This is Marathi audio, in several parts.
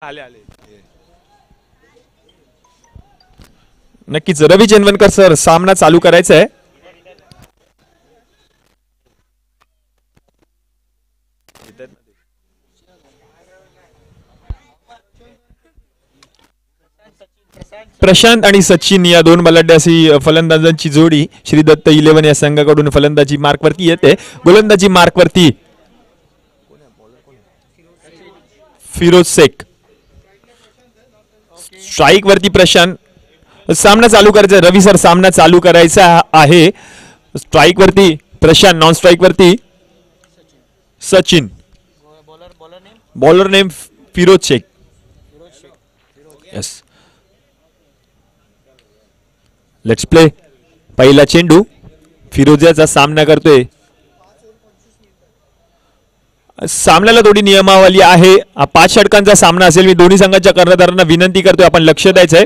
आले आले नक्कीच रवी चेनवनकर सर सामना चालू करायचा आहे. प्रशांत आणि सचिन या दोन बलाढ्याची फलंदाजांची जोडी श्रीदत्त 11 या संघाकडून फलंदाजी मार्कवरती येते. गोलंदाजी मार्कवरती फिरोज शेख, स्ट्राइक वरती प्रशांत. सामना चालू करायचा रवी सर, सामना चालू करायचा आहे. स्ट्राइक वरती प्रशांत, नॉन स्ट्राइक वरती Sachin, bowler name Firoz Shaikh. Yes, let's play. पहिला चेंडू फिरोजाचा सामना करतोय. सामन्याला थोडी नियमावली आहे. 5 षटकांचा सामना असेल. मी दोन्ही संघाच्या कर्णधारांना विनंती करतोय आपण लक्ष द्यायचंय.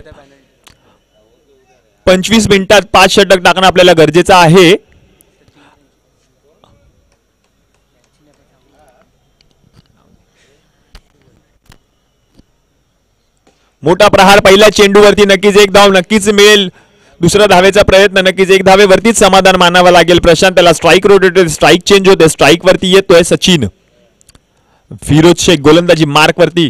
25 मिनिटात 5 षटक टाकणं आपल्याला गरजेचं आहे. मोठा प्रहार पहिल्या चेंडूवरती, नक्कीच एक धाव नक्कीच मिळेल. दुसरा धावेचा प्रयत्न, नक्कीच एक धावेवरतीच समाधान मानावं लागेल. प्रशांत त्याला स्ट्राइक रोटेट, स्ट्राइक चेंज होते. स्ट्राइक वरती येतोय सचिन. फिरोज शेख गोलंदाजी मार्क वरती.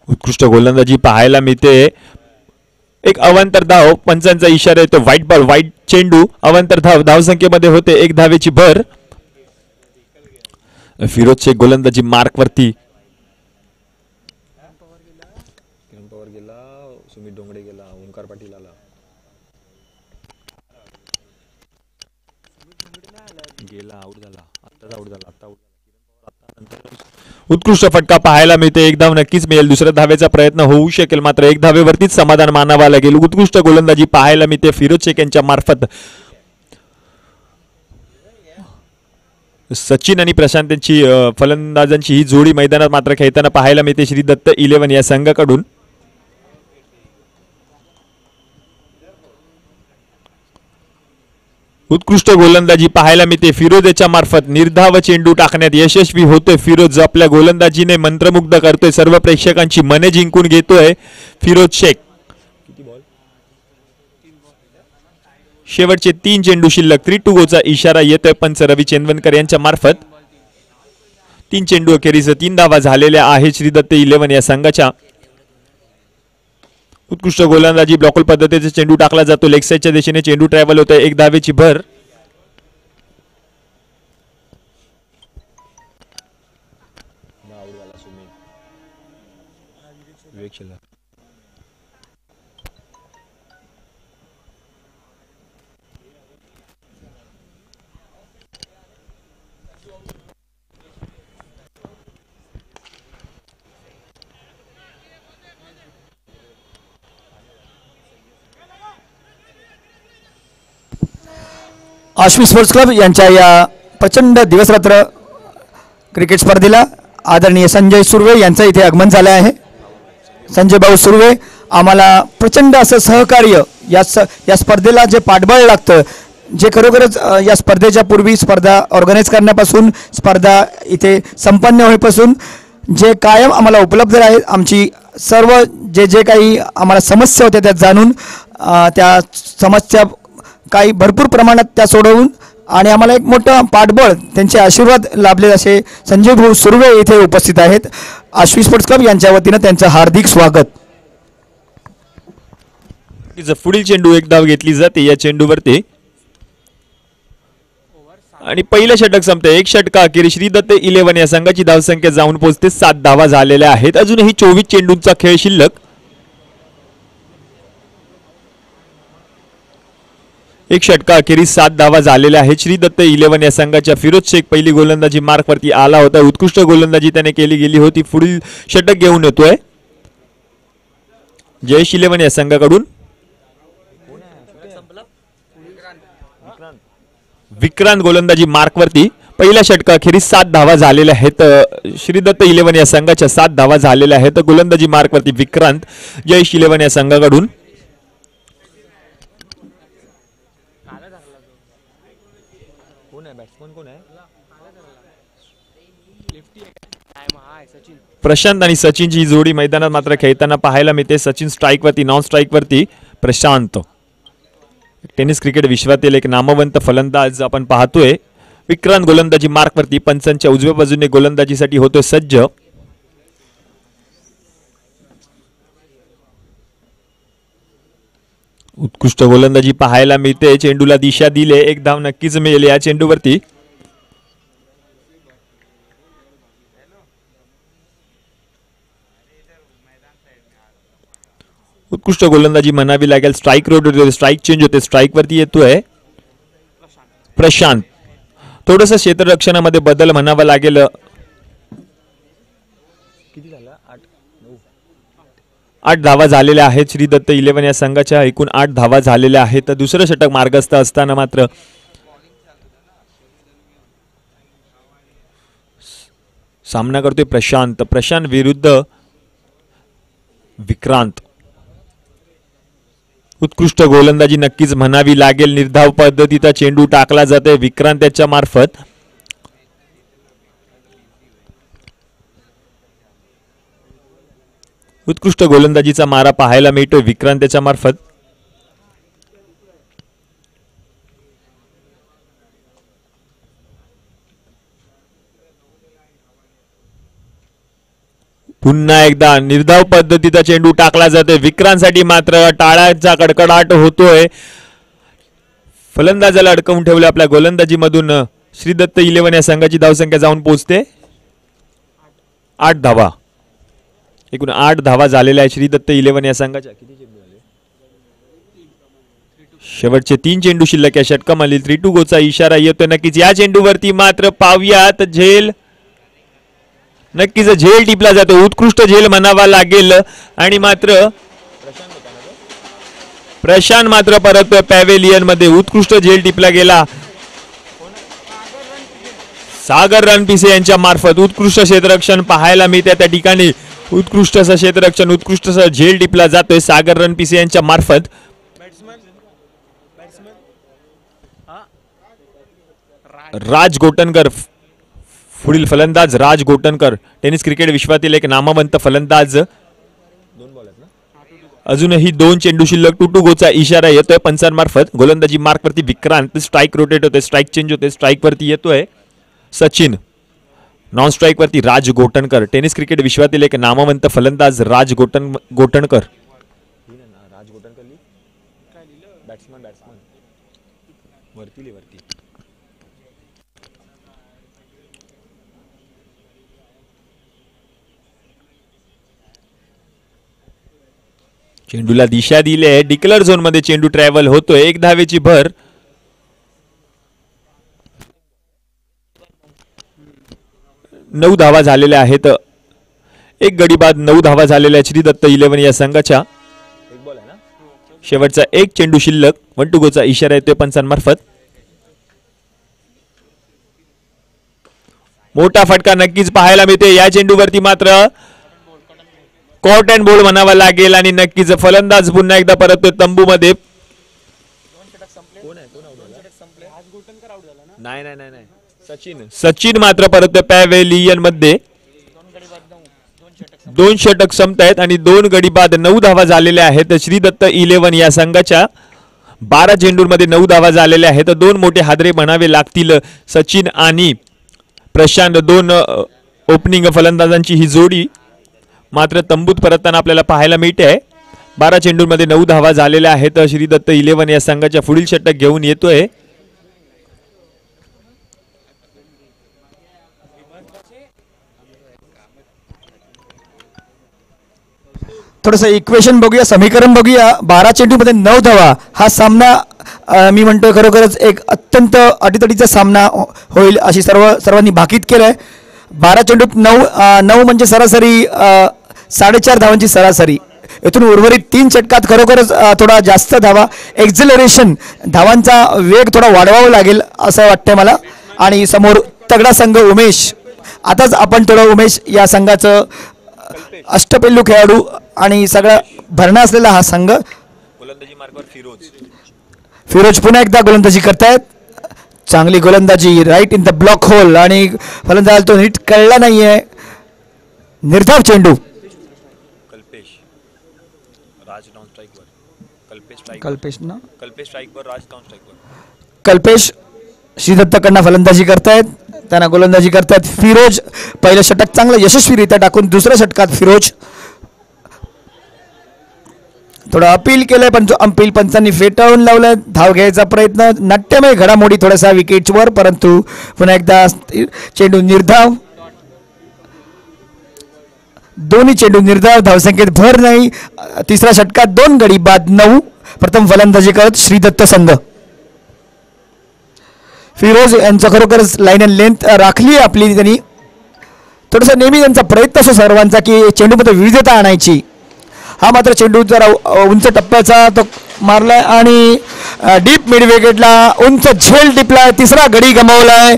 उत्कृष्ट गोलंदाजी पाहायला मिळते. एक अवांतर धाव, पंचांचा इशारा येतो. व्हाईट बॉल, व्हाईट चेंडू, अवांतर धाव, धावसंख्येमध्ये होते 1 धावेची भर. फिरोज शेख गोलंदाजी मार्क वरती. सुमित डोंगरे गेला, ओंकार पाटील आला. आउट झाला, आत्ताच आउट झाला. उत्कृष्ट फटका पाहायला मिळते. एक धाव नक्कीच मिळेल. दुसऱ्या धावेचा प्रयत्न होऊ शकेल, मात्र एक धावेवरतीच समाधान मानावा लागेल. उत्कृष्ट गोलंदाजी पाहायला मिळते फिरोज शेख यांच्या मार्फत. सचिन आणि प्रशांत यांची फलंदाजांची ही जोडी मैदानात मात्र खेळताना पाहायला मिळते श्रीदत्त 11 या संघाकडून. उत्कृष्ट गोलंदाजी पाहायला मिळते फिरोज याच्या मार्फत. निर्धाव चेंडू टाकण्यात यशस्वी होतोय फिरोज. आपल्या गोलंदाजीने मंत्रमुग्ध करतोय, सर्व प्रेक्षकांची मने जिंकून घेतोय फिरोज शेख. शेवटचे 3 चेंडू शिल्लक. 3 to go चा इशारा येतोय पंच रवी चेनवनकर यांच्या मार्फत. 3 चेंडू अखेरीस 3 धावा झालेल्या आहेत श्रीदत्त 11 या संघाच्या. उत्कृष्ट गोलंदाजी, ब्लॉकल पद्धतीचा चेंडू टाकला जातो. लेग साइडच्या दिशेने चेंडू ट्रॅव्हल होतोय. 1 धावेची भर. आश्वी स्पोर्ट्स क्लब यांच्या या प्रचंड दिवसरात्र क्रिकेट स्पर्धेला आदरणीय संजय सुर्वे यांचं इथे आगमन झालं आहे. संजय भाऊ सुर्वे आम्हाला प्रचंड असं सहकार्य या स्पर्धेला जे पाठबळ लागतं, जे खरोखरच या स्पर्धेच्या पूर्वी स्पर्धा ऑर्गनाईज करण्यापासून स्पर्धा इथे संपन्न होईपासून जे कायम आम्हाला उपलब्ध आहेत. आमची सर्व जे काही आम्हाला समस्या होत्या त्या जाणून त्या समस्या काही भरपूर प्रमाणात त्या सोडवून आणि आम्हाला एक मोठं पाठबळ, त्यांचे आशीर्वाद लाभले असे संजय भाऊ सुर्वे इथे उपस्थित आहेत. आश्वी स्पोर्ट्स क्लब यांच्या वतीनं त्यांचं हार्दिक स्वागत. पुढील चेंडू 1 धाव घेतली जाते या चेंडूवरती आणि पहिलं षटक संपते. 1 षटका अखेरी श्रीदत्त 11 या संघाची धावसंख्या जाऊन पोहोचते 7 धावा झालेल्या आहेत. अजूनही 24 चेंडूंचा खेळ शिल्लक. 1 षटका अखेरी 7 धावा झालेल्या आहेत श्रीदत्त 11 या संघाच्या. फिरोज शेख पहिली गोलंदाजी मार्कवरती आला होता. उत्कृष्ट गोलंदाजी त्याने केली गेली होती. पुढील षटक घेऊन येतोय जयेश 11 या संघाकडून. विक्रांत गोलंदाजी मार्कवरती. पहिल्या षटकाखेरीज 7 धावा झालेल्या आहेत. श्रीदत्त 11 या संघाच्या 7 धावा झालेल्या आहेत. गोलंदाजी मार्कवरती विक्रांत जयेश 11 या संघाकडून. प्रशांत आणि सचिनची जोडी मैदानात मात्र खेळताना पाहायला मिळते. सचिन स्ट्राईक वरती, नॉन स्ट्राईक वरती प्रशांत. टेनिस क्रिकेट विश्वातील एक नामवंत फलंदाज आपण पाहतोय. विक्रांत गोलंदाजी मार्कवरती, पंचांच्या उजव्या बाजूने गोलंदाजीसाठी होतोय सज्ज. उत्कृष्ट गोलंदाजी पाहायला मिळते. चेंडूला दिशा दिले, एक धाव नक्कीच मिळेल या चेंडूवरती. उत्कृष्ट गोलंदाजी म्हणावी लागेल. स्ट्राईक रोड होते, स्ट्राईक चेंज होते, स्ट्राईक वरती येतोय प्रशांत. थोडस क्षेत्ररक्षणामध्ये बदल म्हणावा लागेल. 8 धावा झालेल्या आहेत श्रीदत्त 11 या संघाच्या. एकूण 8 धावा झालेल्या आहेत. दुसरं षटक मार्गस्थ असताना मात्र सामना करतोय प्रशांत. प्रशांत विरुद्ध विक्रांत. उत्कृष्ट गोलंदाजी नक्कीच म्हणावी लागेल. निर्धाव पद्धतीचा चेंडू टाकला जातोय विक्रांत याच्या मार्फत. उत्कृष्ट गोलंदाजीचा मारा पाहायला मिळतोय विक्रांत याच्या मार्फत. पुन्हा एकदा निर्धाव पद्धतीचा चेंडू टाकला जातोय विक्रांतसाठी. मात्र टाळ्यांचा कडकडाट होतोय. फलंदाजाला अडकवून ठेवले आपल्या गोलंदाजीमधून. श्रीदत्त 11 या संघाची धावसंख्या जाऊन पोहोचते 8 धावा. एकूण 8 धावा झालेल्या आहेत श्रीदत्त 11 या संघाच्या. शेवटचे 3 चेंडू शिल्लक या षटकामधील 3-2 गोचा इशारा येतोय. नक्कीच या चेंडूवरती मात्र पावयात झेल, नक्कीच झेल टिपला जातो. उत्कृष्ट झेल म्हणावा लागेल. आणि मात्र प्रशांत मात्र परत पॅव्हेलियन मध्ये. उत्कृष्ट झेल टिपला गेला सागर रणपिसे यांच्या मार्फत. उत्कृष्ट क्षेत्ररक्षण पाहायला मिळते त्या ठिकाणी. उत्कृष्ट असं क्षेत्ररक्षण, उत्कृष्ट असं झेल टिपला जातोय सागर रणपिसे यांच्या मार्फत. राज गोटनकर पुढील फलंदाज. राज गोटनकर टेनिस क्रिकेट विश्वातील एक नामवंत फलंदाज. अजूनही 2 चेंडू शिल्लक. 2-2 गोचा इशारा येतोय पंचांमार्फत. गोलंदाजी मार्कवरती विक्रांत. स्ट्राईक रोटेट होते, स्ट्राईक चेंज होते, स्ट्राईक वरती येतोय सचिन. नॉन स्ट्राईक वरती राज गोटनकर. टेनिस क्रिकेट विश्वातील एक नामवंत फलंदाज राज गोटनकर. चेंडूला दिशा दिली आहे. डिक्लर झोन मध्ये चेंडू ट्रॅव्हल होतोय. 1 धावेची भर. नऊ धावा झालेल्या आहेत. एक गडी बाद 9 धावा झालेल्या आहेत श्रीदत्त 11 या संघाच्या. शेवटचा 1 चेंडू शिल्लक. 1-2 गोचा इशारा येतोय पंचांमार्फत. मोठा फटका नक्कीच पाहायला मिळते या चेंडूवरती. मात्र कॉट अँड बोल म्हणावा लागेल. आणि नक्कीच फलंदाज पुन्हा एकदा परत तंबू मध्ये. सचिन मात्र परत पॅव्हेलियन मध्ये. 2 षटक संपतायत आणि 2 गडी बाद. 9 धावा झालेल्या आहेत श्रीदत्त 11 या संघाच्या. 12 चेंडूंमध्ये 9 धावा झालेल्या आहेत. 2 मोठे हादरे म्हणावे लागतील सचिन आणि प्रशांत. 2 ओपनिंग फलंदाजांची ही जोडी मात्र तंबूत परतताना आपल्याला पाहायला मिळते. 12 चेंडूंमध्ये 9 धावा झालेल्या आहेत. श्रीदत्त 11 या संघाच्या. पुढील षटक घेऊन येतोय थोडंसं इक्वेशन बघूया, समीकरण बघूया. 12 चेंडूमध्ये 9 धावा. हा सामना मी म्हणतो खरोखरच एक अत्यंत अटीतटीचा सामना होईल अशी सर्वांनी भाकीत केलंय. 12 चेंडूत 9 म्हणजे सरासरी 4.5 धावांची सरासरी. इथून उर्वरित 3 षटकात खरोखरच थोडा जास्त धावा, एक्झलरेशन, धावांचा वेग थोडा वाढवावा लागेल असं वाटतंय मला. आणि समोर तगडा संघ उमेश. आताच आपण थोडं उमेश या संघाचं अष्टपैलू खेळाडू आणि सगळा भरणा असलेला हा संघ. गोलंदाजी मार्कवर फिरोज पुन्हा एकदा गोलंदाजी करतायत. चांगली गोलंदाजी right in the block hole आणि फलंदाज तो नीट कळला नाहीये. निर्धाव चेंडू. कल्पेश श्रीदत्तकडनं फलंदाजी करतायत. त्यांना गोलंदाजी करतायत फिरोज. पहिलं षटक चांगलं यशस्वीरित्या टाकून दुसऱ्या षटकात फिरोज. थोडं अपील केलंय पण जो अपील पंचांनी फेटाळून लावलाय. धाव घ्यायचा प्रयत्न, नाट्यमय घडामोडी थोड्यासा विकेटवर, परंतु पुन्हा एकदा चेंडू निर्धाव. दोन्ही चेंडू निर्धाव, धावसंख्येत भर नाही. तिसऱ्या षटकात 2 गडी बाद 9. प्रथम फलंदाजी करत श्रीदत्त संघ. फिरोज यांचं खरोखरच लाईन अँड लेंथ राखली आपली त्यांनी. थोडंसं नेहमी त्यांचा प्रयत्न असतो सर्वांचा की चेंडूमध्ये विविधता आणायची. हा मात्र चेंडू जरा उंच टप्प्याचा तो मारलाय आणि डीप मिड विकेटला उंच झेल टिपलाय. तिसरा गडी गमावलाय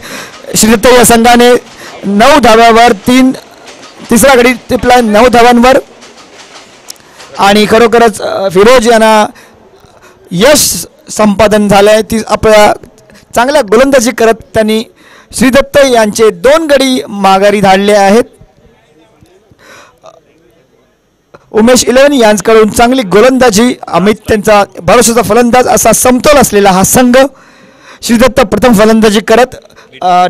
श्रीदत्त या संघाने. 9 धाव्यावर तिसरा गडी टिपलाय 9 धावांवर. आणि खरोखरच फिरोज यांना यश संपादन झालंय. ती आपल्या चांगल्या गोलंदाजी करत त्यांनी श्रीदत्त यांचे 2 गडी माघारी धाडले आहेत. उमेश 11 यांच्याकडून चांगली गोलंदाजी. अमित त्यांचा भरोशाचा फलंदाज असा समतोल असलेला हा संघ. श्रीदत्त प्रथम फलंदाजी करत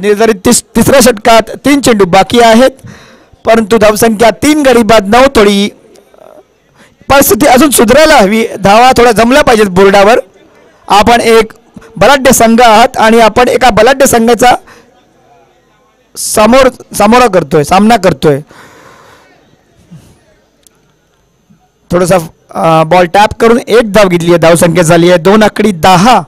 निर्धारित तिसऱ्या षटकात 3 चेंडू बाकी आहेत, परंतु धावसंख्या 3 गडी बाद 9. थोडी परिस्थिती अजून सुधारायला हवी. धावा थोड्या जमल्या पाहिजेत बोर्डावर. आपण एक बलाढ्य संघ आहात आणि आपण एका बलाढ्य संघाचा सामना करतोय. थोडासा बॉल टॅप करून 1 धाव घेतली आहे. धावसंख्या झाली आहे 2 आकडी 10.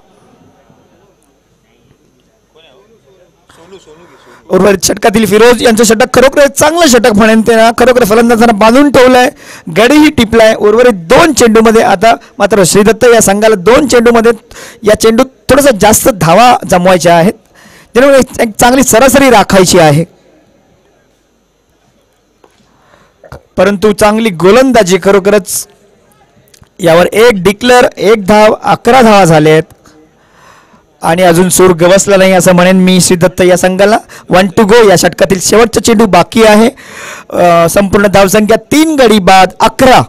उर्वरित षटकातील फिरोज यांचं षटक खरोखर चांगलं षटक म्हणेन. त्यांना खरोखर फलंदाजांना बांधून ठेवलंय. गडीही टिपलाय. उर्वरित 2 चेंडूमध्ये आता मात्र श्रीदत्त या संघाला 2 चेंडूमध्ये या चेंडूत थोडंसं जास्त धावा जमवायच्या आहेत. त्यामुळे एक चांगली सरासरी राखायची आहे. परंतु चांगली गोलंदाजी खरोखरच यावर 1 डिक्लेअर 1 धाव 11 धावा झाल्या आहेत आणि अजून सूर गवसला नाही असं म्हणेन मी श्रीदत्त या संघाला. 1 टू गो. या षटकातील शेवटचा चेंडू बाकी आहे. संपूर्ण धावसंख्या 3 गडी बाद 11.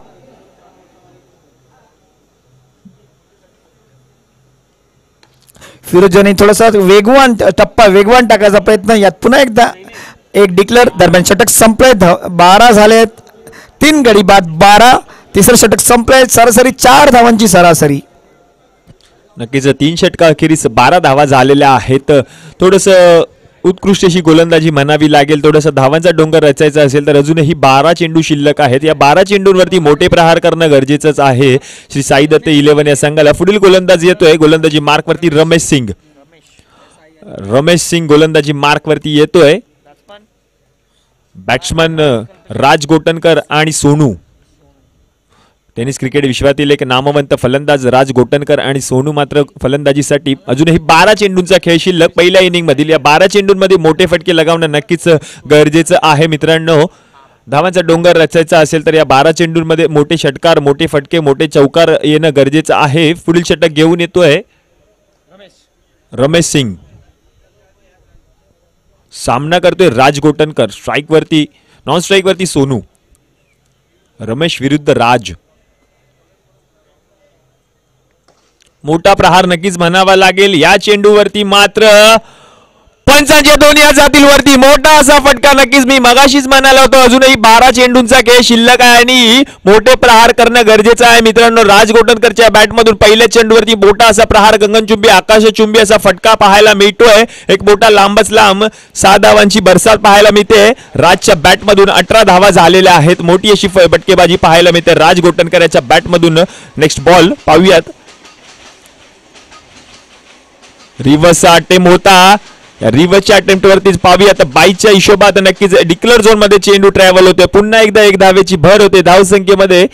फिरोजाने थोडासा वेगवान टाकायचा प्रयत्न. यात पुन्हा एकदा 1 डिक्लेअर. दरम्यान षटक संपले. 12 झालेत. 3 गडी बाद 12. तिसरं षटक संपलंय. सरासरी 4 धावांची सरासरी. नक्कीच 3 षटका अखेरीस 12 धावा झालेल्या आहेत. थोडंसं उत्कृष्ट अशी गोलंदाजी म्हणावी लागेल. थोडंसं धावांचा डोंगर रचायचा असेल तर अजूनही 12 चेंडू शिल्लक आहेत. या 12 चेंडूंवरती मोठे प्रहार करणं गरजेचंच आहे श्री साई दत्त 11 या संघाला. पुढील गोलंदाज येतोय. गोलंदाजी मार्कवरती रमेश सिंग गोलंदाजी मार्कवरती येतोय. बॅट्समन राज गोटनकर आणि सोनू. टेनिस क्रिकेट विश्वातील एक नामवंत फलंदाज राज गोटनकर आणि सोनू मात्र फलंदाजीसाठी. अजूनही 12 चेंडूंचा खेळ शिल्लक पहिल्या इनिंग मधील. या 12 चेंडूंमध्ये मोठे फटके लगावणं नक्कीच गरजेचं आहे मित्रांनो. धावांचा डोंगर रचायचा असेल तर या 12 चेंडूंमध्ये मोठे षटकार, मोठे फटके, मोठे चौकार येणं गरजेचं आहे. पुढील षटक घेऊन येतोय रमेश सिंग. सामना करतोय राज गोटनकर. स्ट्राईकवरती नॉन स्ट्राईकवरती सोनू. रमेश विरुद्ध राज. मोठा प्रहार नक्कीच म्हणावा लागेल. या चेंडूवरती मात्र पंचांच्या दोन्ही हातातील वरती मोठा असा फटका. नक्कीच मी मगाशीच म्हणालो होतो अजूनही 12 चेंडूंचा खेळ शिल्लक आहे आणि मोठे प्रहार करणं गरजेचं आहे मित्रांनो. राज गोटनकरच्या बॅटमधून पहिल्या चेंडूवरती मोठा असा प्रहार, गगनचुंबी आकाशचुंबी असा फटका पाहायला मिळतोय. एक मोठा लांबच लांब 6 धावांची बरसात पाहायला मिळते. राजच्या बॅटमधून 18 धावा झालेल्या आहेत. मोठी अशी फटकेबाजी पाहायला मिळते राज गोटनकर याच्या बॅटमधून. नेक्स्ट बॉल पाहूयात. रिव्हर्सचा अटेम्प्ट होता. रिव्हर्सच्या अटेम्प्ट वरतीच पाहूयात. 22च्या हिशोबात नक्कीच डिक्लेअर झोन मध्ये चेंडू ट्रॅव्हल होते. पुन्हा एकदा 1 धावेची भर होते. धावसंख्येमध्ये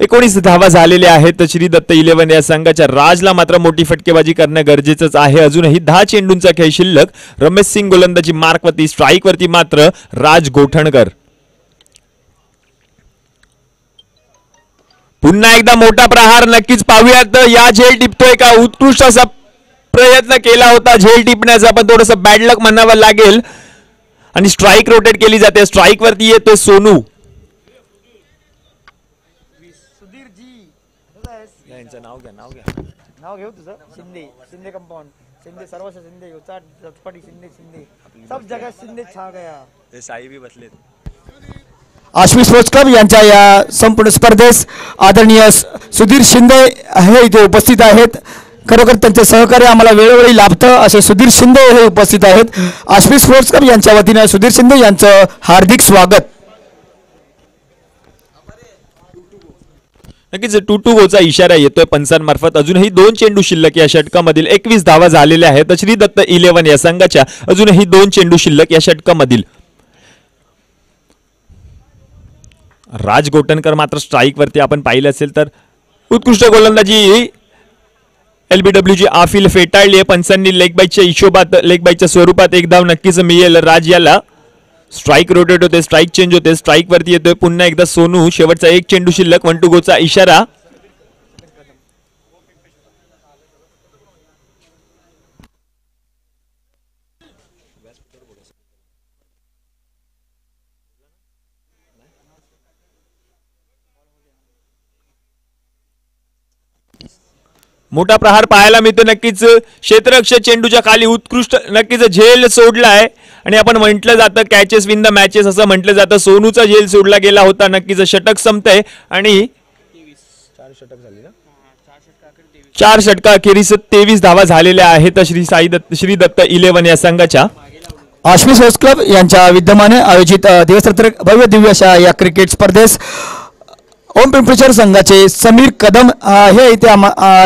19 धावा झालेल्या आहेत श्रीदत्त 11 या संघाच्या. राजला मात्र मोठी फटकेबाजी करणं गरजेचंच आहे. अजूनही 10 चेंडूंचा खेळ शिल्लक. रमेश सिंग गोलंदाजी मार्कवरती, स्ट्राईकवरती मात्र राज गोठणकर. पुन्हा एकदा मोठा प्रहार नक्कीच पाहूयात. या झेल टिपतोय का? उत्कृष्ट असा प्रयत्न केला होता झेल टिपण्याचा, पण थोडस बॅड लक म्हणावं लागेल. आणि स्ट्राईक रोटेट केली जाते. स्ट्राईक वरती येतोय सोनू. नाव घेऊ तुझं? शिंदे, शिंदे कंपाऊंड, शिंदे सर्वस्व शिंदे, उचाट चटपटी शिंदे, शिंदे सब जगह शिंदे छा गया. साई बी बसलेत. आश्वी स्पोर्ट्स क्लब यांच्या या संपूर्ण स्पर्धेस आदरणीय सुधीर शिंदे हे इथे उपस्थित आहेत. खरोखर त्यांचे सहकार्य आम्हाला वेळोवेळी लाभतं असे सुधीर शिंदे हे उपस्थित आहेत. आश्वी स्पोर्ट्स क्लब यांच्या वतीने सुधीर शिंदे यांचं हार्दिक स्वागत. नक्कीच 2-2 गोचा इशारा येतोय पंचांमार्फत. अजूनही 2 चेंडू शिल्लक या षटकामधील. 21 धावा झालेल्या आहेत श्रीदत्त 11 या संघाच्या. अजूनही 2 चेंडू शिल्लक या षटकामधील. राज गोटणकर मात्र स्ट्राईक वरती आपण पाहिलं असेल तर उत्कृष्ट गोलंदाजी LBWची आफिल फेटाळली आहे. पंचांनी लेग बाईच्या हिशोबात, लेग बाईच्या स्वरूपात एक धाव नक्कीच मिळेल राज याला. स्ट्राईक रोटेट होते, स्ट्राईक चेंज होते, स्ट्राईक वरती येतोय पुन्हा एकदा सोनू. शेवटचा 1 चेंडू शिल्लक. 1-2 गोचा इशारा. मोठा प्रहार पाहायला मिळतो. नक्कीच क्षेत्ररक्षक चेंडूच्या खाली उत्कृष्ट नक्कीच झेल सोडलाय. आणि आपण म्हटलं जातं कॅचेस विन द मॅचेस असं म्हटलं जातं. सोनूचा झेल सोडला गेला होता. नक्कीच षटक संपतंय आणि 4 षटका अखेरीस 23 धावा झालेल्या आहेत श्रीदत्त 11 या संघाच्या. आश्वी स्पोर्ट्स क्लब यांच्या विद्यमाने आयोजित दिवसरात्र भव्य दिव्य अशा या क्रिकेट स्पर्धेस ओम पिंपळेश्वर संघाचे समीर कदम हे इथे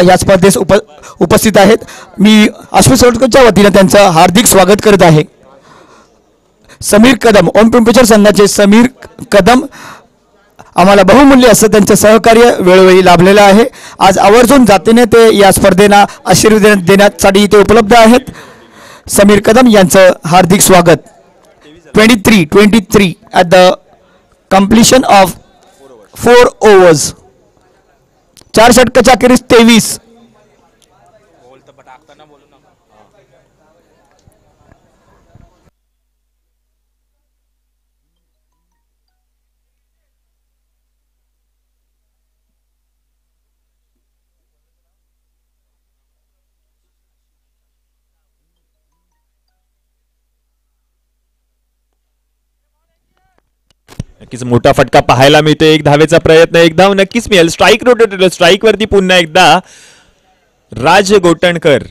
या स्पर्धेस उपस्थित आहेत. मी आश्वी स्पोर्ट्स क्लबच्या वतीने त्यांचं हार्दिक स्वागत करत आहे. समीर कदम, ओम पिंपळेश्वर संघाचे समीर कदम आम्हाला बहुमूल्य असं त्यांचं सहकार्य वेळोवेळी लाभलेलं आहे. आज आवर्जून जातीने ते या स्पर्धेला आशीर्वाद देण्यासाठी इथे उपलब्ध आहेत. समीर कदम यांचं हार्दिक स्वागत. 23 at the completion of 4 overs. 4 षटकाच्या अखेरीस 23. नक्कीच मोठा फटका पाहायला मिळतो. 1 धावेचा प्रयत्न, 1 धाव नक्कीच मिळेल. स्ट्राईक रोटेट, स्ट्राईक वरती पुन्हा एकदा राज गोटणकर.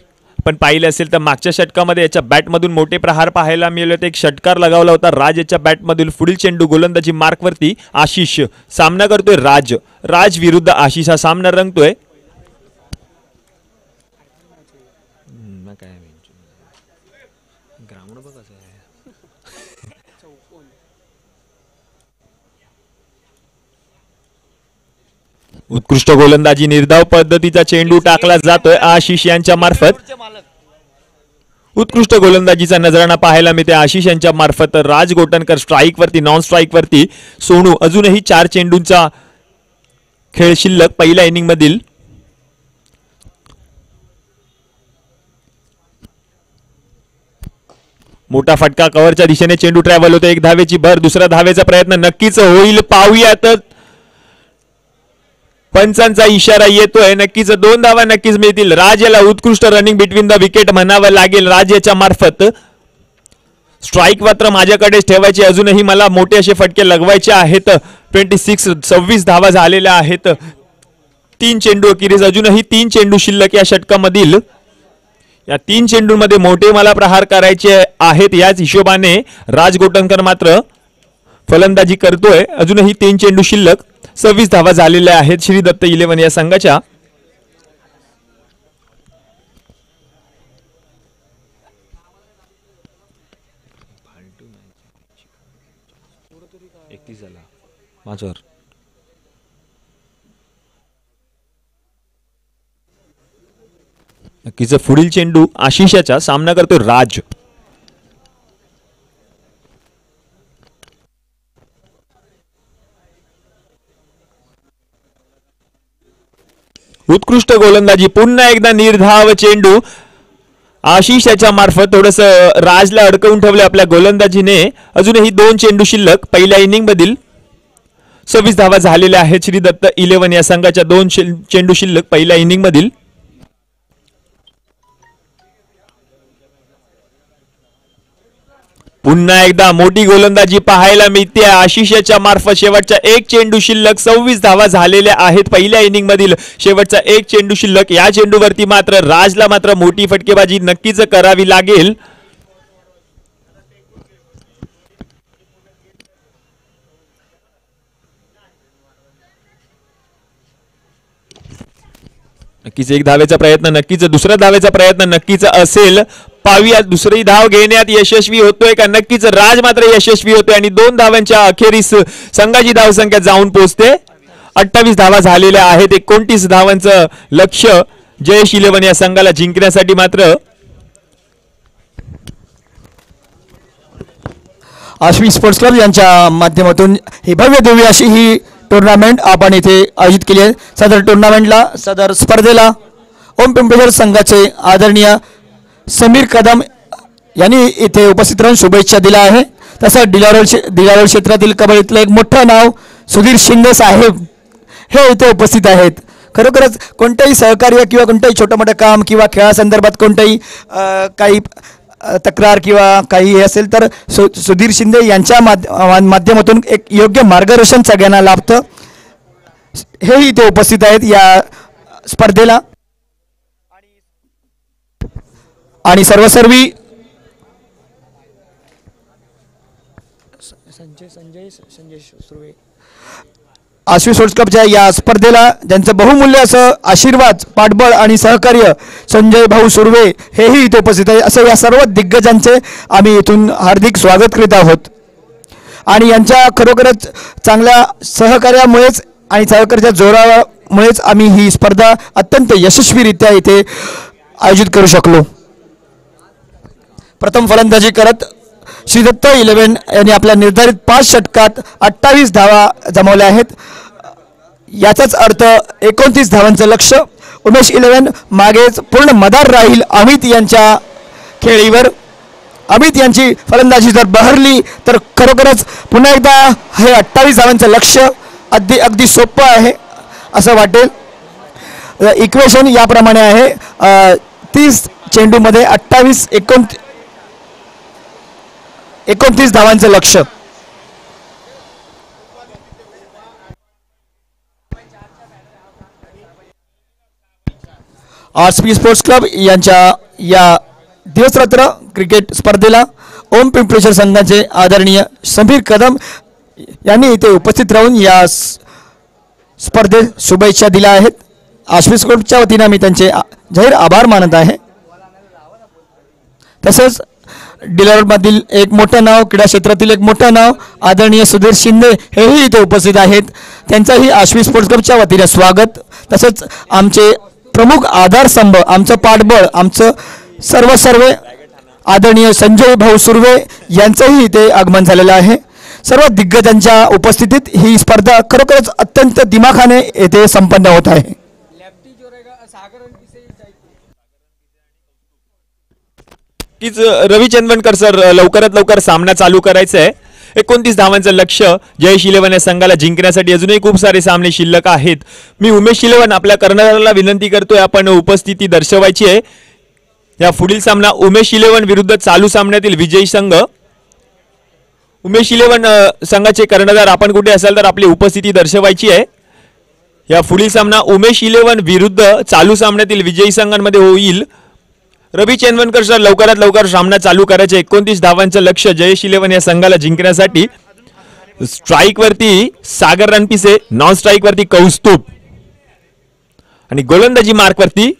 पण पाहिलं असेल तर मागच्या षटकामध्ये याच्या बॅटमधून मोठे प्रहार पाहायला मिळाले होते. एक षटकार लगावला होता राज याच्या बॅटमधून. पुढील चेंडू गोलंदाजी मार्कवरती आशिष. सामना करतोय राज विरुद्ध आशिष हा सामना रंगतोय. उत्कृष्ट गोलंदाजी, निर्धाव पद्धतीचा चेंडू टाकला जातोय आशिष यांच्या मार्फत. उत्कृष्ट गोलंदाजीचा नजराणा पाहायला मिळते आशिष यांच्या मार्फत. राज गोटणकर स्ट्राईक वरती, नॉन स्ट्राईक वरती सोनू. अजूनही 4 चेंडूंचा खेळ शिल्लक पहिल्या इनिंग मधील. मोठा फटका, कव्हरच्या दिशेने चेंडू ट्रॅव्हल होतो. 1 धावेची भर. दुसरा धावेचा प्रयत्न नक्कीच होईल, पाहूयात. पंचांचा इशारा येतोय. नक्कीच 2 धावा नक्कीच मिळतील. राज याला उत्कृष्ट रनिंग बिटवीन द विकेट म्हणावं लागेल राज याच्या मार्फत. स्ट्राईक मात्र माझ्याकडेच ठेवायचे. अजूनही मला मोठे असे फटके लगवायचे आहेत. 26 धावा झालेल्या आहेत. 3 चेंडू अखेरीस. अजूनही 3 चेंडू शिल्लक या षटकामधील. या 3 चेंडूंमध्ये मोठे मला प्रहार करायचे आहेत. याच हिशोबाने राज गोटणकर मात्र फलंदाजी करतोय. अजूनही 3 चेंडू शिल्लक. 26 धावा झालेल्या आहेत श्रीदत्त 11 या संघाच्या. नक्कीच पुढील चेंडू आशिषाचा सामना करतो राज. उत्कृष्ट गोलंदाजी, पुन्हा एकदा निर्धाव चेंडू आशिष याच्या मार्फत थोडस राजला अडकवून ठेवले आपल्या गोलंदाजीने. अजूनही 2 चेंडू शिल्लक. पहिल्या इनिंग मधील 26 धावा झालेल्या आहेत श्री दत्त 11 या संघाच्या. 2 चेंडू शिल्लक पहिल्या इनिंग मधील. पुन्हा एकदा मोठी गोलंदाजी पाहायला मिळते आशिष याच्या मार्फत. शेवटच्या 1 चेंडू शिल्लक. 26 धावा झालेल्या आहेत पहिल्या इनिंग मधील. शेवटचा 1 चेंडू शिल्लक. या चेंडूवरती मात्र राजला मात्र मोठी फटकेबाजी नक्कीच करावी लागेल. नक्कीच एक धावेचा प्रयत्न, नक्कीच दुसरा धावेचा प्रयत्न नक्कीच असेल. पाहूया दुसरी धाव घेण्यात यशस्वी होतोय का. नक्कीच राज मात्र यशस्वी होतोय आणि 2 धावांच्या अखेरीस संघाची धावसंख्या जाऊन पोहोचते. 28 धावा झालेल्या आहेत. 29 धावांचं लक्ष्य जयेश 11 या संघाला जिंकण्यासाठी. मात्र आश्वी स्पोर्ट्स क्लब यांच्या माध्यमातून ही भव्य दिव्य अशी ही टुर्नामेंट आपण इथे आयोजित केली आहे. सदर टुर्नामेंटला, सदर स्पर्धेला ओम पिंपळेश्वर संघाचे आदरणीय समीर कदम यांनी इथे उपस्थित राहून शुभेच्छा दिल्या आहे. तसं दिलारोल क्षेत्रातील कबड्डीतलं एक मोठं नाव सुधीर शिंदे साहेब हे इथे उपस्थित आहेत. खरोखरच कोणतंही सहकार्य किंवा कोणतंही छोटं मोठं काम किंवा खेळासंदर्भात कोणतंही काही तक्रार किंवा काही हे असेल तर सुधीर शिंदे यांच्या माध्यमातून एक योग्य मार्गदर्शन सगळ्यांना लाभतं. हेही इथे उपस्थित आहेत या स्पर्धेला. आणि सर्वसर्वी आश्वी स्पोर्ट्स क्लबच्या या स्पर्धेला ज्यांचं बहुमूल्य असं आशीर्वाद, पाठबळ आणि सहकार्य संजय भाऊ सुर्वे हेही इथे उपस्थित आहे. असं या सर्व दिग्गजांचे आम्ही इथून हार्दिक स्वागत करीत आहोत. आणि यांच्या खरोखरच चांगल्या सहकार्यामुळेच आणि सहकार्याच्या जोरामुळेच आम्ही ही स्पर्धा अत्यंत यशस्वीरित्या इथे आयोजित करू शकलो. प्रथम फलंदाजी करत श्रीदत्त 11 यांनी आपल्या निर्धारित 5 षटकात 28 धावा जमवल्या आहेत. याचाच अर्थ 29 धावांचं लक्ष्य. उमेश 11 मागेच पूर्ण मदार राहील अमित यांच्या खेळीवर. अमित यांची फलंदाजी जर बहरली तर खरोखरच पुन्हा एकदा हे 28 धावांचं लक्ष्य अगदी सोपं आहे असं वाटेल. इक्वेशन याप्रमाणे आहे. 30 चेंडूमध्ये 29 धावांचं लक्ष्य. आरसीबी स्पोर्ट्स क्लब यांच्या या दिवसरात्र क्रिकेट स्पर्धेला ओम पिंपळेश्वर संघाचे आदरणीय समीर कदम यांनी इथे उपस्थित राहून या स्पर्धेत शुभेच्छा दिल्या आहेत. आरसीबी स्पोर्ट्सच्या वतीने मी त्यांचे जाहीर आभार मानत आहे. तसेच डिलरमधील एक मोठं नाव, क्रीडा क्षेत्रातील एक मोठं नाव आदरणीय सुधीर शिंदे हेही इथे उपस्थित आहेत. त्यांचाही आश्वी स्पोर्ट्स क्लबच्या वतीने स्वागत. तसेच आमचे प्रमुख आधारस्तंभ, आमचं पाठबळ, आमचं सर्व आदरणीय संजय भाऊ सुर्वे यांचंही इथे आगमन झालेलं आहे. सर्व दिग्गजांच्या उपस्थितीत ही स्पर्धा खरोखरच अत्यंत दिमाखाने येथे संपन्न होत आहे. रवी चंदवणकर सर, लवकरात लवकर सामना चालू करायचा आहे. 29 धावांचं लक्ष्य जयेश 11 या संघाला जिंकण्यासाठी. अजूनही खूप सारे सामने शिल्लक आहेत. मी उमेश 11 आपल्या कर्णधाराला विनंती करतोय आपण उपस्थिती दर्शवायची आहे. या पुढील सामना उमेश 11 विरुद्ध चालू सामन्यातील विजयी संघ. उमेश 11 संघाचे कर्णधार आपण कुठे असाल तर आपली उपस्थिती दर्शवायची आहे. या पुढील सामना उमेश 11 विरुद्ध चालू सामन्यातील विजयी संघांमध्ये होईल. रवी चंदवणकर सर, लवकरात लवकर सामना चालू करायचे. 29 धावांचं लक्ष्य जयेश 11 या संघाला जिंकण्यासाठी. स्ट्राईक वरती सागर रणपिसे, नॉन स्ट्राईक वरती कौस्तुभ आणि गोलंदाजी मार्क वरती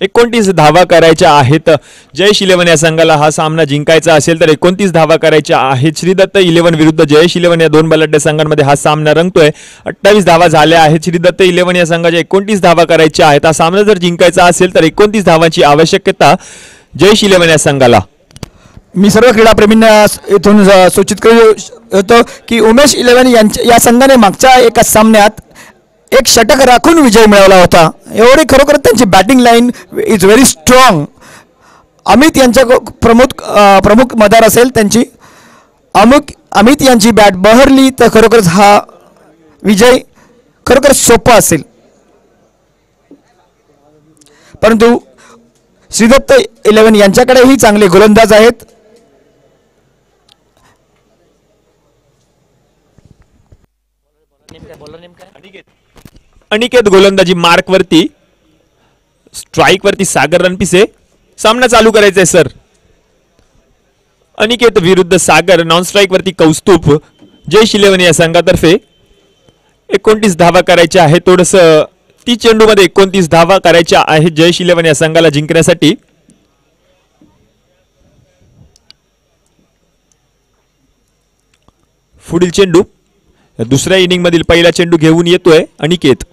29 धावा करायच्या आहेत जयेश 11 या संघाला हा सामना जिंकायचा असेल तर 29 धावा करायच्या आहेत. श्रीदत्त 11 विरुद्ध जयेश 11 या दोन बलाढ्य संघांमध्ये हा सामना रंगतोय. 28 धावा झाल्या आहेत. श्रीदत्त 11 या संघाच्या 29 धावा करायच्या आहेत. हा सामना जर जिंकायचा असेल तर 29 धावांची आवश्यकता जयेश 11 या संघाला. मी सर्व क्रीडाप्रेमींना इथून सूचित करू होतो की उमेश 11 या संघाने मागच्या एका सामन्यात एक षटक राखून विजय मिळवला होता. एवढी खरोखर त्यांची batting line is very strong. Amit यांच्या प्रमुख मदार असेल त्यांची. अमित यांची बॅट बहरली तर खरोखरच हा विजय खरोखर सोपा असेल. परंतु श्रीदत्त 11 यांच्याकडेही चांगले गोलंदाज आहेत. अनिकेत गोलंदाजी मार्क वरती, स्ट्राइक वरती सागर रणपिसे. सामना चालू करायचा आहे सर. अनिकेत विरुद्ध सागर. नॉन स्ट्राइक वरती कौस्तुभ. जयेश 11 या संघातर्फे 29 धावा करायच्या आहेत. थोडस 30 चेंडू मध्ये 29 धावा करायच्या आहेत जयेश 11 या संघाला जिंकण्यासाठी. पुढील चेंडू दुसऱ्या इनिंग मधील पहिला चेंडू घेऊन येतोय अनिकेत.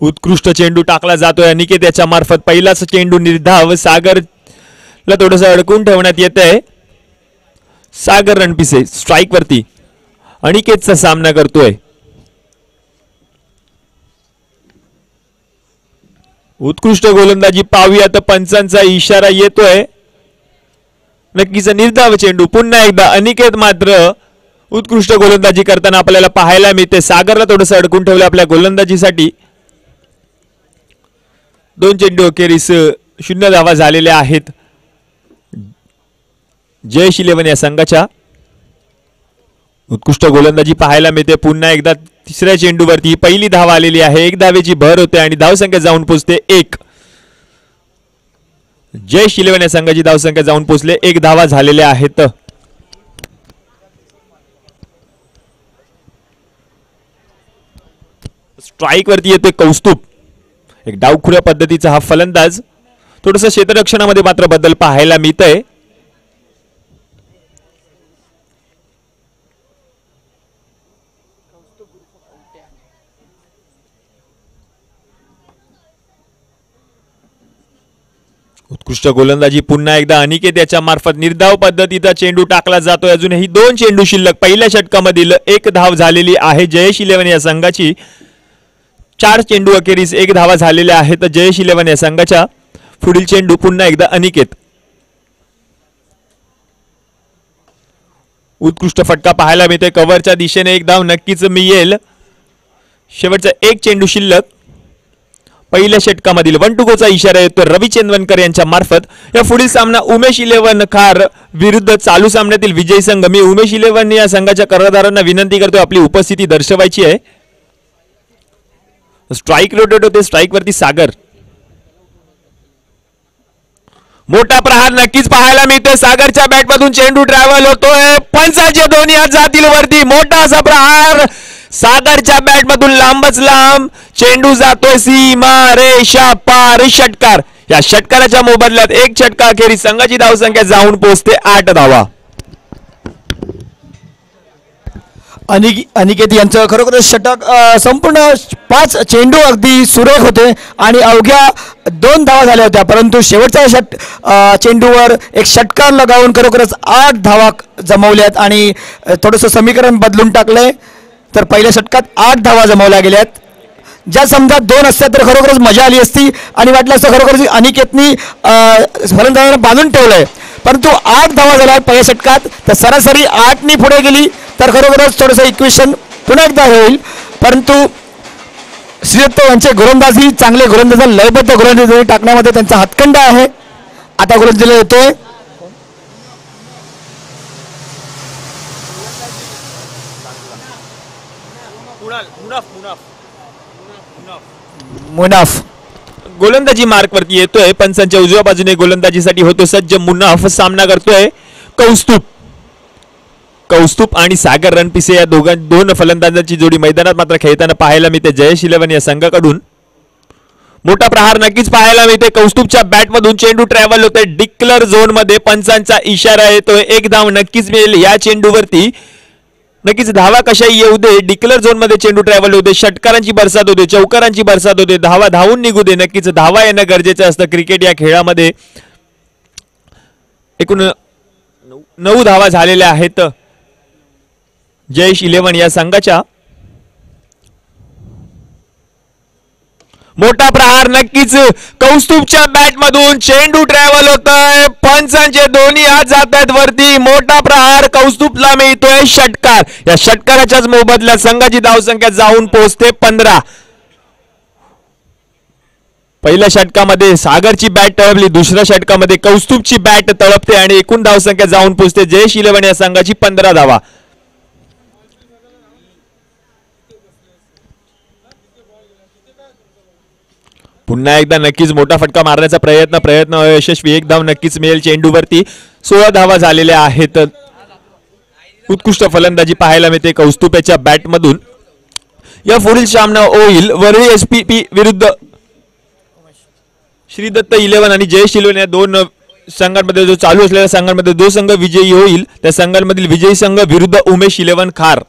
उत्कृष्ट चेंडू टाकला जातोय अनिकेत याच्या मार्फत. पहिलाच चेंडू निर्धाव. सागरला थोडस अडकून ठेवण्यात येत आहे. सागर रणपिसे स्ट्राइक वरती अनिकेतचा सामना करतोय. उत्कृष्ट गोलंदाजी पाहूया तर पंचांचा इशारा येतोय. नक्कीच निर्धाव चेंडू. पुन्हा एकदा अनिकेत मात्र उत्कृष्ट गोलंदाजी करताना आपल्याला पाहायला मिळते. सागरला थोडस अडकून ठेवलं आपल्या गोलंदाजीसाठी. 2 चेंडू अखेरीस 0 धावा झालेल्या आहेत जयेश 11 या संघाच्या. उत्कृष्ट गोलंदाजी पाहायला मिळते. पुन्हा एकदा तिसऱ्या चेंडूवरती पहिली धावा आलेली आहे. 1 धावेची भर होते आणि धावसंख्या जाऊन पोहोचते 1. जयेश 11 या संघाची धावसंख्या जाऊन पोहोचले 1 धावा झालेल्या आहेत. स्ट्राइक वरती येते कौस्तुभ. एक डावखुऱ्या पद्धतीचा हा फलंदाज. थोडस क्षेत्ररक्षणामध्ये मात्र बदल पाहायला मिळतंय. उत्कृष्ट गोलंदाजी पुन्हा एकदा अनिकेत याच्या मार्फत. निर्धाव पद्धतीचा चेंडू टाकला जातोय. अजूनही 2 चेंडू शिल्लक. पहिल्या षटकामधील 1 धाव झालेली आहे जयेश 11 या संघाची. 4 चेंडू अखेरीस 1 धावा झालेल्या आहेत जयेश 11 या संघाच्या. पुढील चेंडू पुन्हा एकदा अनिकेत. उत्कृष्ट फटका पाहायला मिळतोय. कव्हरच्या दिशेने 1 धाव नक्कीच मिळेल. शेवटचा 1 चेंडू शिल्लक. पहिल्या षटकामधील 1 टू गोचा इशारा येतो रवी चंदवनकर यांच्या मार्फत. या पुढील सामना उमेश 11 खार विरुद्ध चालू सामन्यातील विजयी संघ. मी उमेश 11 या संघाच्या कर्णधारांना विनंती करतोय आपली उपस्थिती दर्शवायची आहे. स्ट्राइक रोटेट होते. स्ट्राइक वरती सागर. मोठा प्रहार नक्कीच पाहायला मिळतोय. सागरच्या बॅट मधून चेंडू ट्रॅव्हल होतोय. पंचाचे दोन्ही हात जातील वरती. मोठा असा प्रहार सागरच्या बॅट मधून लांबच लांब. चेंडू जातोय सीमा रेषा पार. षटकार. या षटकाराच्या मोबदल्यात 1 षटका अखेरीस संघाची धावसंख्या जाऊन पोहोचते 8 धावा. अनिकेत यांचं खरोखर षटक संपूर्ण 5 चेंडू अगदी सुरेख होते आणि अवघ्या 2 धावा झाल्या होत्या. परंतु शेवटच्या चेंडूवर एक षटकार लगावून खरोखरच 8 धावा जमवल्यात आणि थोडंसं समीकरण बदलून टाकलंय. तर पहिल्या षटकात 8 धावा जमवल्या गेल्यात. ज्या समजा 2 असत्या तर खरोखरच मजा आली असती आणि वाटलं असतं खरोखरच अनिकेतनी फलंदाजांना बांधून ठेवलंय. परंतु 8 धावा झाल्या पहिल्या षटकात. तर सरासरी 8नी पुढे गेली तर खरोखरच थोडंसं इक्वेशन पुन्हा एकदा होईल. परंतु श्रीदत्त यांचे गोलंदाजी चांगले गोलंदाज लयबद्ध गोलंदाजी टाकण्यामध्ये त्यांचा हातखंडा आहे. आता गोलंदाजीला येतोय मुनाफ. गोलंदाजी मार्क वरती येतोय. पंचांच्या उजव्या बाजूने गोलंदाजीसाठी होतो सज्ज मुनाफ. सामना करतोय कौस्तुभ. कौस्तुभ आणि सागर रणपिसे या दोन फलंदाजांची जोडी मैदानात मात्र खेळताना पाहायला मिळते जयेश 11 या संघाकडून. मोठा प्रहार नक्कीच पाहायला मिळते. कौस्तुभच्या बॅट मधून चेंडू ट्रॅव्हल होते डिक्लर झोन मध्ये. पंचांचा इशारा येतोय. एक धाव नक्कीच मिळेल या चेंडूवरती. नक्कीच धावा कशाही येऊ दे, डिक्लर झोन मध्ये चेंडू ट्रॅव्हल होते. षटकारांची बरसात होते, चौकारांची बरसात होते. धावा धावून निघू दे. नक्कीच धावा येणं गरजेचं असतं क्रिकेट या खेळामध्ये. एकूण 9 धावा झालेल्या आहेत जयेश 11 या संघाच्या. मोठा प्रहार नक्कीच कौस्तुभच्या बॅट मधून चेंडू ट्रॅव्हल होतोय. पंचांचे दोन्ही हात जात आहेत वरती. मोठा प्रहार कौस्तुभला मिळतोय षटकार. या षटकाराच्याच मोबदल्यात संघाची धावसंख्या जाऊन पोहोचते 15. पहिल्या षटकामध्ये सागरची बॅट तळपली, दुसऱ्या षटकामध्ये कौस्तुभची बॅट तळपते आणि एकूण धावसंख्या जाऊन पोहोचते जयेश 11 या संघाची 15 धावा. पुन्हा एकदा नक्कीच मोठा फटका मारण्याचा प्रयत्न यशस्वी. एक धाव नक्कीच मिळेल चेंडूवरती. 16 धावा झालेल्या आहेत. उत्कृष्ट फलंदाजी पाहायला मिळते कौस्तुभच्या बॅट मधून. या पुढील सामना होईल वरळी एसपीपी विरुद्ध श्रीदत्त 11 आणि जयेश 11 या दोन संघांमध्ये जो चालू असलेल्या संघांमध्ये जो संघ विजयी होईल त्या संघांमधील विजयी संघ विरुद्ध उमेश 11 खार.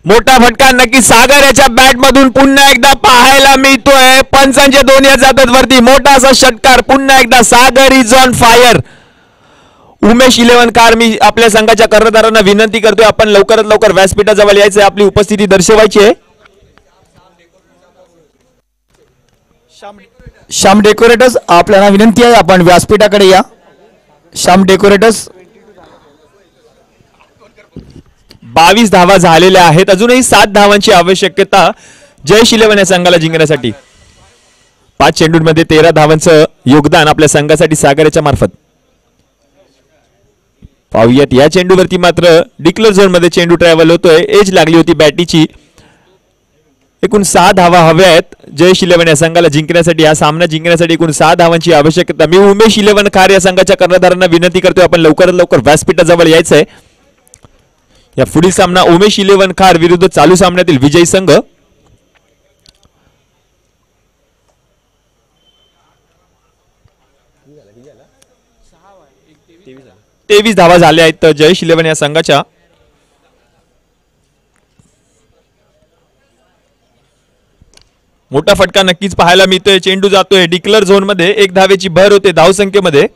मोठा फटका नक्की सागर याच्या बॅट मधून पुन्हा एकदा पाहायला मिळतोय. पंचांचे दोन्ही जातात वरती. मोठा असा षटकार पुन्हा एकदा. Sagar is on fire. Umesh 11 कार मी आपल्या संघाच्या कर्णधारांना विनंती करतोय आपण लवकरात लवकर व्यासपीठाजवळ यायचे, आपली उपस्थिती दर्शवायची आहे. श्याम डेकोरेटर्स आपल्याला विनंती आहे आपण व्यासपीठाकडे या. श्याम डेकोरेटर्स. 22 धावा झालेल्या आहेत. अजूनही 7 धावांची आवश्यकता जयेश 11 या संघाला जिंकण्यासाठी. 5 चेंडूंमध्ये 13 धावांचं योगदान आपल्या संघासाठी सागरच्या मार्फत. पाहूयात या चेंडूवरती मात्र डिक्लर झोन मध्ये चेंडू ट्रॅव्हल होतोय. एज लागली होती बॅटीची. एकूण 6 धावा हव्या आहेत जयेश 11 या संघाला जिंकण्यासाठी. हा सामना जिंकण्यासाठी एकूण 6 धावांची आवश्यकता. मी उमेश 11 खार या संघाच्या कर्णधारांना विनंती करतोय आपण लवकरात लवकर व्यासपीठाजवळ यायचं आहे. या पुढील सामना उमेश 11 खार विरुद्ध चालू सामन्यातील विजयी संघ. 23 धावा झाल्या आहेत जयेश 11 या संघाच्या. मोठा फटका नक्कीच पाहायला मिळतोय. चेंडू जातोय डिक्लर झोन मध्ये. 1 धावेची भर होते धावसंख्येमध्ये.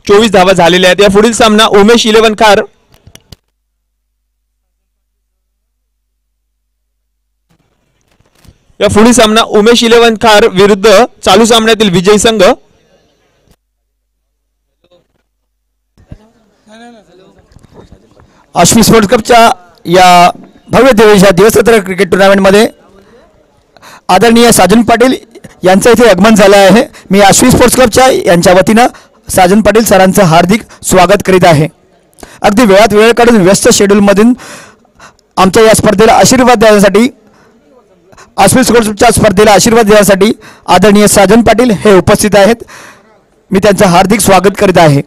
24 धावा झालेल्या आहेत. या पुढील सामना उमेश 11 खार या पुढील सामना उमेश 11 खार विरुद्ध चालू सामन्यातील विजयी संघ. अश्वी स्पोर्ट्स कपच्या या भव्य दिवसरात्र क्रिकेट टुर्नामेंटमध्ये आदरणीय साजन पाटील यांचं इथे आगमन झालं आहे. मी अश्वी स्पोर्ट्स क्लबच्या यांच्या वतीनं साजन पाटील सरांचं हार्दिक स्वागत करीत आहे. अगदी वेळात वेळ काढून व्यस्त शेड्यूलमधून आमच्या या स्पर्धेला आशीर्वाद देण्यासाठी अश्वी स्पोर्ट्सच्या स्पर्धेला आशीर्वाद देण्यासाठी आदरणीय साजन पाटील हे उपस्थित आहेत. मी त्यांचं हार्दिक स्वागत करीत आहे.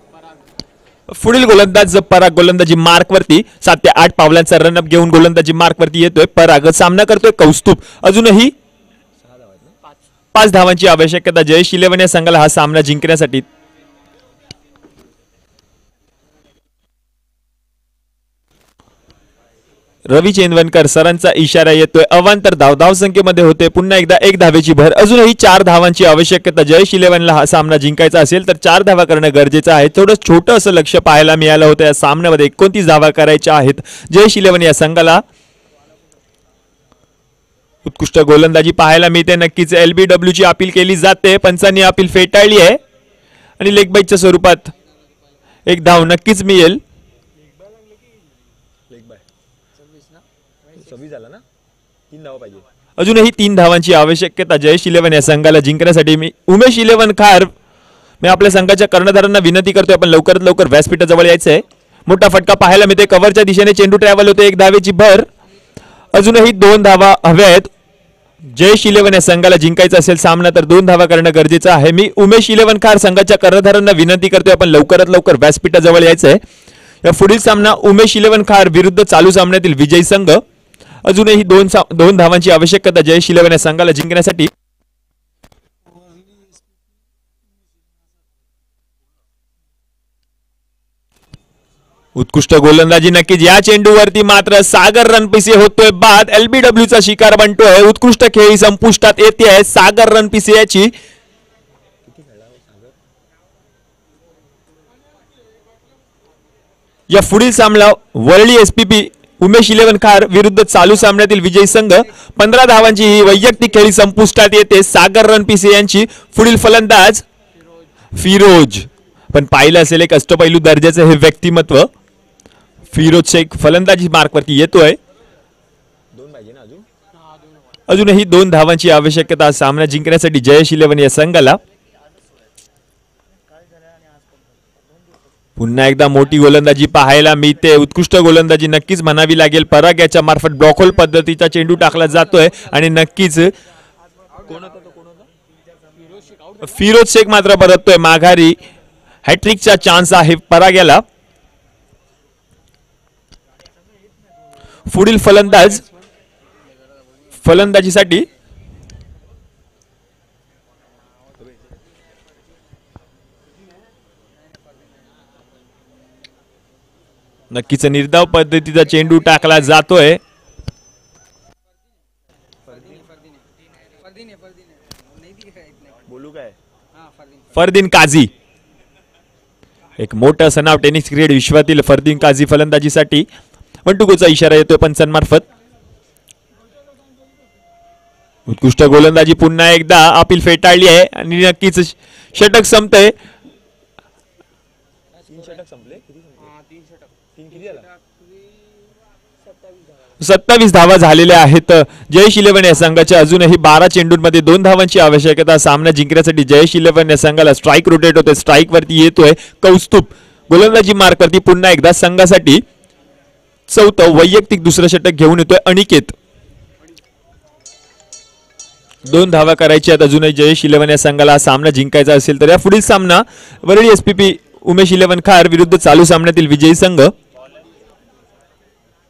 पुढील गोलंदाज पराग गोलंदाजी मार्क वरती 7 ते 8 पावलांचा रनअप घेऊन गोलंदाजी मार्क वरती येतोय. पराग सामना करतोय कौस्तुभ. अजूनही 5 धावांची आवश्यकता जयेश 11 या संघाला हा सामना जिंकण्यासाठी. रवी चेंदवनकर सरांचा इशारा येतोय. अवांतर धावसंख्येमध्ये होते. पुन्हा एकदा 1 धावेची भर. अजूनही 4 धावांची आवश्यकता. जयेश 11 ला हा सामना जिंकायचा असेल तर 4 धावा करणं गरजेचं आहे. थोडं छोटं असं लक्ष पाहायला मिळालं होतं या सामन्यामध्ये. 29 धावा करायच्या आहेत जयेश 11 या संघाला. उत्कृष्ट गोलंदाजी पाहायला मिळते. नक्कीच LBW ची अपील केली जाते. पंचांनी अपील फेटाळली आहे आणि लेग बाईच्या स्वरूपात 1 धाव नक्कीच मिळेल. अजूनही 3 धावांची आवश्यकता जयेश 11 या संघाला जिंकण्यासाठी. मी उमेश 11 खार मी आपल्या संघाच्या कर्णधारांना विनंती करतोय आपण लवकरात लवकर व्यासपीठाजवळ यायचं आहे. मोठा फटका पाहायला मिळते. कव्हरच्या दिशेने चेंडू ट्रॅव्हल होते. 1 धावेची भर. अजूनही 2 धावा हव्या आहेत. जयेश 11 या संघाला जिंकायचा असेल सामना तर 2 धावा करणं गरजेचं आहे. मी उमेश 11 खार संघाच्या कर्णधारांना विनंती करतोय आपण लवकरात लवकर व्यासपीठाजवळ यायचंय. या पुढील सामना उमेश 11 खार विरुद्ध चालू सामन्यातील विजयी संघ. अजूनही दोन धावांची आवश्यकता जयेश 11 या संघाला जिंकण्यासाठी. उत्कृष्ट गोलंदाजी नक्कीच. या चेंडूवरती मात्र सागर रणपिसे होतोय बाद. LBW चा शिकार बनतोय. उत्कृष्ट खेळी संपुष्टात येते आहे सागर रणपिसे याची. या पुढील सामना वरळी SPP उमेश 11 खार विरुद्ध चालू सामन्यातील विजयी संघ. 15 धावांची ही वैयक्तिक खेळी संपुष्टात येते. सागर रणपिसे यांची. पुढील फलंदाज फिरोज. पण पाहिलं असेल एक अष्टपैलू दर्जाचं हे व्यक्तिमत्व. फिरोज शेख फलंदाजी मार्कवरती येतोय. अजूनही 2 धावांची आवश्यकता सामना जिंकण्यासाठी जयेश 11 या संघाला. पुन्हा एकदा मोठी गोलंदाजी पाहायला मिळते. उत्कृष्ट गोलंदाजी नक्कीच म्हणावी लागेल. पराग याच्या मार्फत ब्लॉक होल पद्धतीचा चेंडू टाकला जातोय आणि नक्कीच फिरोज शेख मात्र परततोय माघारी. हॅट्रिकचा चान्स आहे पराग याला. पुढील फलंदाज फलंदाजीसाठी नक्कीच निर्धाव पद्धतीचा चेंडू टाकला जातोय. फरदीन काझी. एक मोठं सनाव टेनिस क्रिकेट विश्वातील फरदीन काझी फलंदाजीसाठी. 1-2 चा इशारा येतोय पंचांमार्फत. उत्कृष्ट गोलंदाजी पुन्हा एकदा अपील फेटाळली आहे आणि नक्कीच षटक संपतंय. 27 धावा झालेल्या आहेत जयेश 11 या संघाच्या. अजूनही 12 चेंडूंमध्ये 2 धावांची आवश्यकता. सामना जिंकण्यासाठी जयेश 11 या संघाला स्ट्राईक रोटेट होते. स्ट्राईक वरती येतोय कौस्तुभ. गोलंदाजी मार्कवरती पुन्हा एकदा संघासाठी 4थं वैयक्तिक दुसरं षटक घेऊन येतोय अनिकेत. 2 धावा करायच्या आहेत अजूनही जयेश 11 या संघाला सामना जिंकायचा असेल तर. या पुढील सामना वरळी SPP उमेश 11 खार विरुद्ध चालू सामन्यातील विजयी संघ.